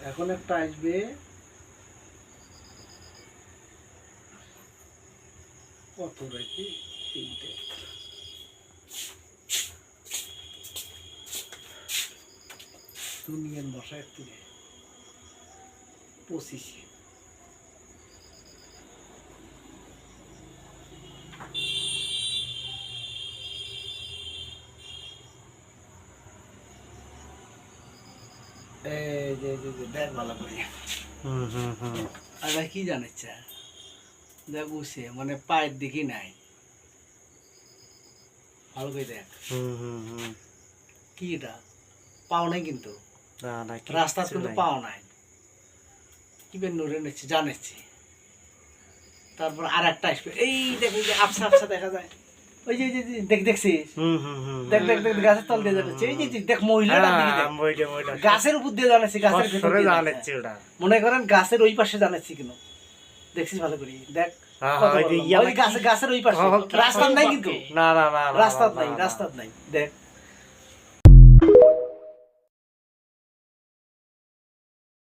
এখন একটা আসবে কত রাখি 3টে দুনিয়ার বসা একটু 25 দেখ ভালো করে আর কি জানিস দেখ বুঝছে মানে পায়ের দিকে নাই ভালো করে দেখ কি এটা পাও নাই কিন্তু রাস্তা কিন্তু পাও নাই কি বের নড়ে নিচ্ছে জানিচ্ছি তারপর আর একটা আসবে এই দেখি যে আবসা আবসা দেখা যায় ওই যে দেখ দেখছিস দেখ দেখ দেখ গাছের তল দিয়ে যাচ্ছে এই যে দেখ মহিলাটা গাছের উপর দিয়ে জানাচ্ছি গাছের ভিতরে জানাচ্ছি ওটা মনে করেন গাছের ওই পাশে জানাচ্ছি কেন দেখছিস ভালো করে দেখ গাছের ওই পাশে রাস্তা নাই কিন্তু না রাস্তা নাই দেখ